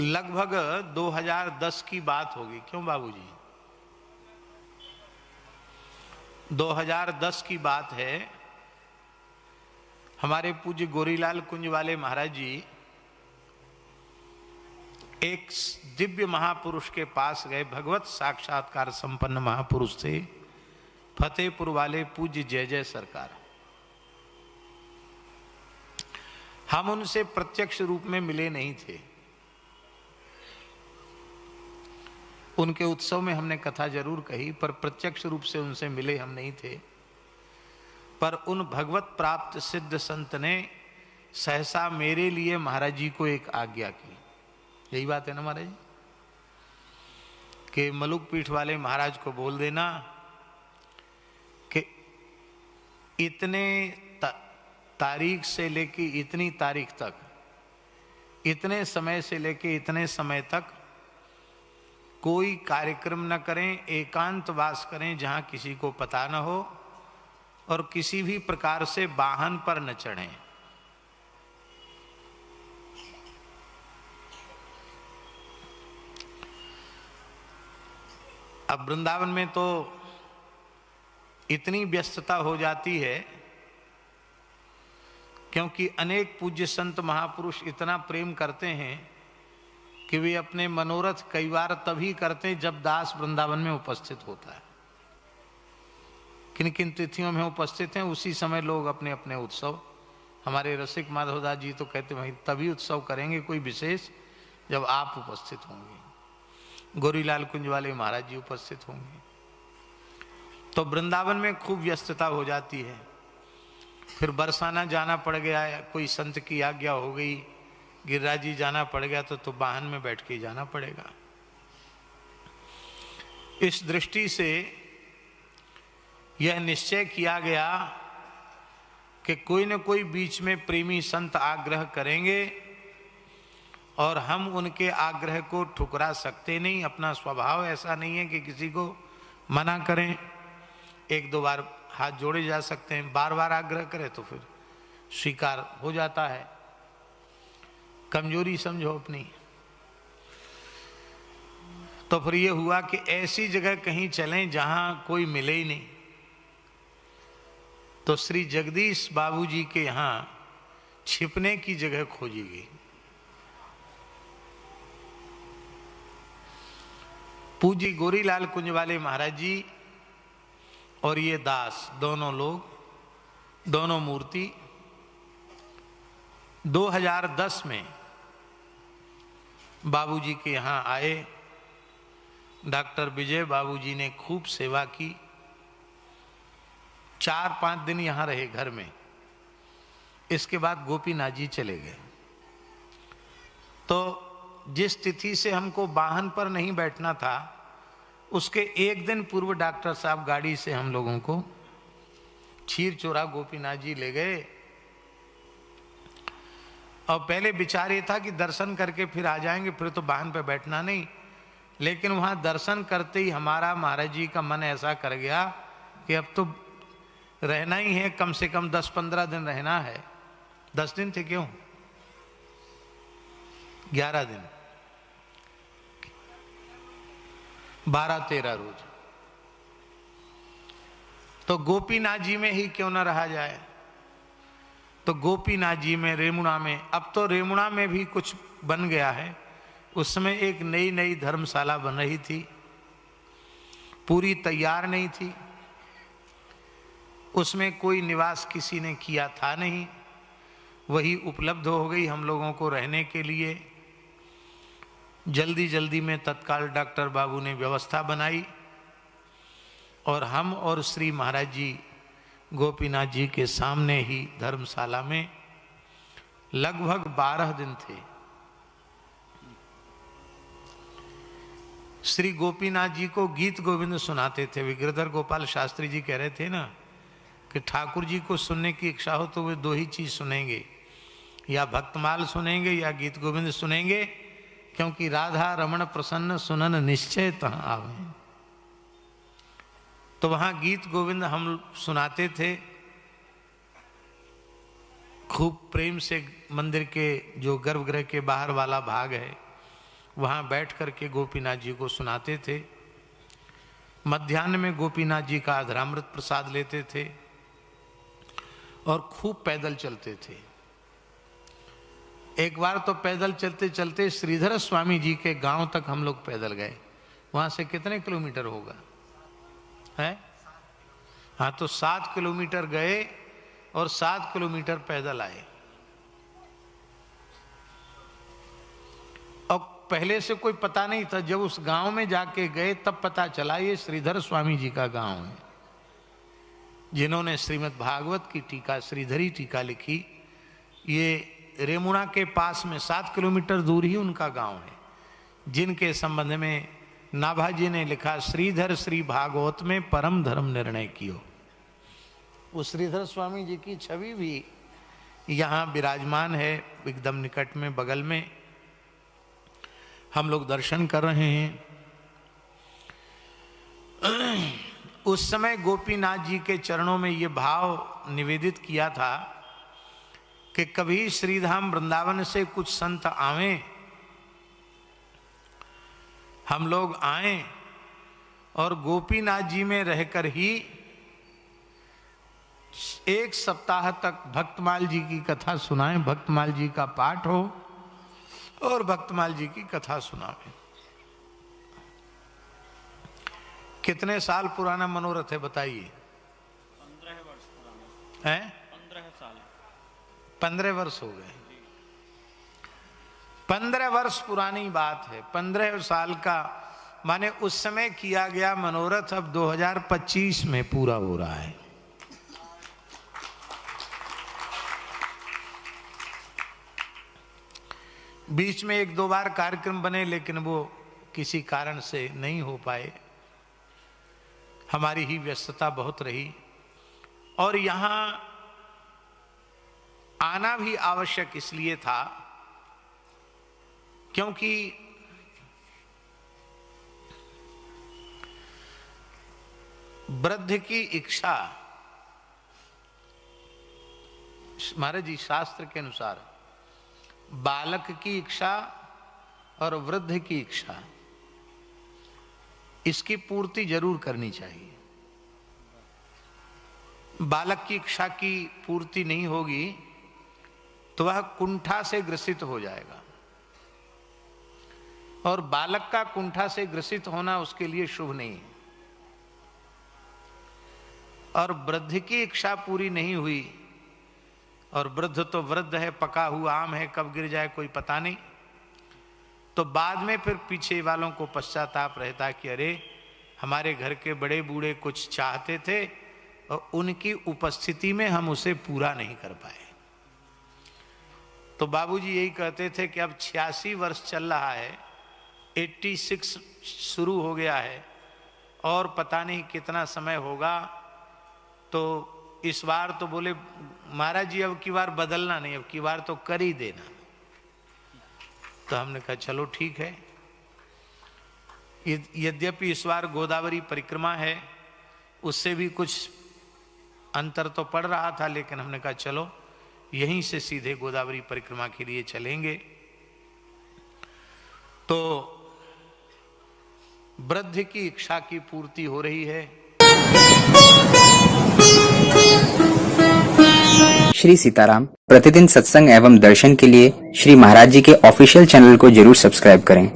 लगभग 2010 की बात होगी, क्यों बाबूजी? 2010 की बात है। हमारे पूज्य गोरीलाल कुंज वाले महाराज जी एक दिव्य महापुरुष के पास गए, भगवत साक्षात्कार संपन्न महापुरुष थे, फतेहपुर वाले पूज्य जय जय सरकार। हम उनसे प्रत्यक्ष रूप में मिले नहीं थे। उनके उत्सव में हमने कथा जरूर कही, पर प्रत्यक्ष रूप से उनसे मिले हम नहीं थे। पर उन भगवत प्राप्त सिद्ध संत ने सहसा मेरे लिए महाराज जी को एक आज्ञा की। यही बात है ना महाराज जी, कि मलुक पीठ वाले महाराज को बोल देना कि इतने तारीख से लेके इतनी तारीख तक, इतने समय से लेके इतने समय तक कोई कार्यक्रम न करें, एकांतवास करें जहां किसी को पता न हो, और किसी भी प्रकार से वाहन पर न चढ़ें। अब वृंदावन में तो इतनी व्यस्तता हो जाती है, क्योंकि अनेक पूज्य संत महापुरुष इतना प्रेम करते हैं कि वे अपने मनोरथ कई बार तभी करते हैं जब दास वृंदावन में उपस्थित होता है। किन किन तिथियों में उपस्थित हैं उसी समय लोग अपने अपने उत्सव, हमारे रसिक माधवदास जी तो कहते भाई तभी उत्सव करेंगे कोई विशेष जब आप उपस्थित होंगे, गोरीलाल कुंज वाले महाराज जी उपस्थित होंगे। तो वृंदावन में खूब व्यस्तता हो जाती है। फिर बरसाना जाना पड़ गया, कोई संत की आज्ञा हो गई, गिरिराज जी जाना पड़ गया तो वाहन में बैठ के जाना पड़ेगा। इस दृष्टि से यह निश्चय किया गया कि कोई न कोई बीच में प्रेमी संत आग्रह करेंगे और हम उनके आग्रह को ठुकरा सकते नहीं। अपना स्वभाव ऐसा नहीं है कि किसी को मना करें। एक दो बार हाथ जोड़े जा सकते हैं, बार बार आग्रह करें तो फिर स्वीकार हो जाता है। कमजोरी समझो अपनी। तो फिर ये हुआ कि ऐसी जगह कहीं चलें जहां कोई मिले ही नहीं। तो श्री जगदीश बाबूजी के यहां छिपने की जगह खोजी गई। पूज्य गोरीलाल कुंज वाले महाराज जी और ये दास, दोनों लोग, दोनों मूर्ति 2010 में बाबूजी के यहाँ आए। डॉक्टर विजय बाबूजी ने खूब सेवा की। 4-5 दिन यहाँ रहे घर में। इसके बाद गोपीनाथ जी चले गए। तो जिस तिथि से हमको वाहन पर नहीं बैठना था, उसके एक दिन पूर्व डॉक्टर साहब गाड़ी से हम लोगों को क्षीर चोरा गोपीनाथ जी ले गए। और पहले विचार ये था कि दर्शन करके फिर आ जाएंगे, फिर तो वाहन पे बैठना नहीं। लेकिन वहां दर्शन करते ही हमारा महाराज जी का मन ऐसा कर गया कि अब तो रहना ही है, कम से कम 10-15 दिन रहना है। 10 दिन थे, क्यों 11 दिन, 12-13 रोज। तो गोपीनाथ जी में ही क्यों न रहा जाए। तो गोपीनाथ जी में, रेमुणा में, अब तो रेमुणा में भी कुछ बन गया है। उस समय एक नई नई धर्मशाला बन रही थी, पूरी तैयार नहीं थी। उसमें कोई निवास किसी ने किया था नहीं, वही उपलब्ध हो गई हम लोगों को रहने के लिए। जल्दी जल्दी में तत्काल डॉक्टर बाबू ने व्यवस्था बनाई और हम और श्री महाराज जी गोपीनाथ जी के सामने ही धर्मशाला में लगभग 12 दिन थे। श्री गोपीनाथ जी को गीत गोविंद सुनाते थे। विग्रधर गोपाल शास्त्री जी कह रहे थे ना कि ठाकुर जी को सुनने की इच्छा हो तो वे 2 ही चीज सुनेंगे, या भक्तमाल सुनेंगे या गीत गोविंद सुनेंगे, क्योंकि राधा रमण प्रसन्न सुनन निश्चय तहाँ आवे। तो वहां गीत गोविंद हम सुनाते थे खूब प्रेम से। मंदिर के जो गर्भगृह के बाहर वाला भाग है वहाँ बैठ करके गोपीनाथ जी को सुनाते थे। मध्याह्न में गोपीनाथ जी का अधरामृत प्रसाद लेते थे और खूब पैदल चलते थे। एक बार तो पैदल चलते चलते श्रीधर स्वामी जी के गांव तक हम लोग पैदल गए। वहां से कितने किलोमीटर होगा है? हाँ, तो 7 किलोमीटर गए और 7 किलोमीटर पैदल आए। और पहले से कोई पता नहीं था। जब उस गांव में जाके गए तब पता चला ये श्रीधर स्वामी जी का गांव है, जिन्होंने श्रीमद् भागवत की टीका, श्रीधरी टीका लिखी। ये रेमुणा के पास में 7 किलोमीटर दूर ही उनका गांव है, जिनके संबंध में नाभाजी ने लिखा, श्रीधर श्री भागवत में परम धर्म निर्णय कियो। वो श्रीधर स्वामी जी की छवि भी यहाँ विराजमान है, एकदम निकट में, बगल में हम लोग दर्शन कर रहे हैं। उस समय गोपीनाथ जी के चरणों में ये भाव निवेदित किया था कि कभी श्रीधाम वृंदावन से कुछ संत आवें, हम लोग आएं और गोपीनाथ जी में रहकर ही 1 सप्ताह तक भक्तमाल जी की कथा सुनाएं, भक्तमाल जी का पाठ हो और भक्तमाल जी की कथा सुनावें। कितने साल पुराना मनोरथ है बताइए? 15 वर्ष पुराना है। 15 साल 15 वर्ष हो गए। 15 वर्ष पुरानी बात है। 15 साल का माने उस समय किया गया मनोरथ अब 2025 में पूरा हो रहा है। बीच में 1-2 बार कार्यक्रम बने, लेकिन वो किसी कारण से नहीं हो पाए। हमारी ही व्यस्तता बहुत रही और यहाँ आना भी आवश्यक इसलिए था क्योंकि वृद्ध की इच्छा, महाराज जी शास्त्र के अनुसार बालक की इच्छा और वृद्ध की इच्छा, इसकी पूर्ति जरूर करनी चाहिए। बालक की इच्छा की पूर्ति नहीं होगी तो वह कुंठा से ग्रसित हो जाएगा, और बालक का कुंठा से ग्रसित होना उसके लिए शुभ नहीं है। और वृद्ध की इच्छा पूरी नहीं हुई, और वृद्ध तो वृद्ध है, पका हुआ आम है, कब गिर जाए कोई पता नहीं, तो बाद में फिर पीछे वालों को पश्चाताप रहता कि अरे हमारे घर के बड़े बूढ़े कुछ चाहते थे और उनकी उपस्थिति में हम उसे पूरा नहीं कर पाए। तो बाबूजी यही कहते थे कि अब 86 वर्ष चल रहा है, 86 शुरू हो गया है और पता नहीं कितना समय होगा। तो इस बार तो बोले महाराज जी अब की बार बदलना नहीं, अब की बार तो कर ही देना। तो हमने कहा चलो ठीक है। यद्यपि इस बार गोदावरी परिक्रमा है, उससे भी कुछ अंतर तो पड़ रहा था, लेकिन हमने कहा चलो यहीं से सीधे गोदावरी परिक्रमा के लिए चलेंगे। तो वृद्ध की इच्छा की पूर्ति हो रही है। श्री सीताराम प्रतिदिन सत्संग एवं दर्शन के लिए श्री महाराज जी के ऑफिशियल चैनल को जरूर सब्सक्राइब करें।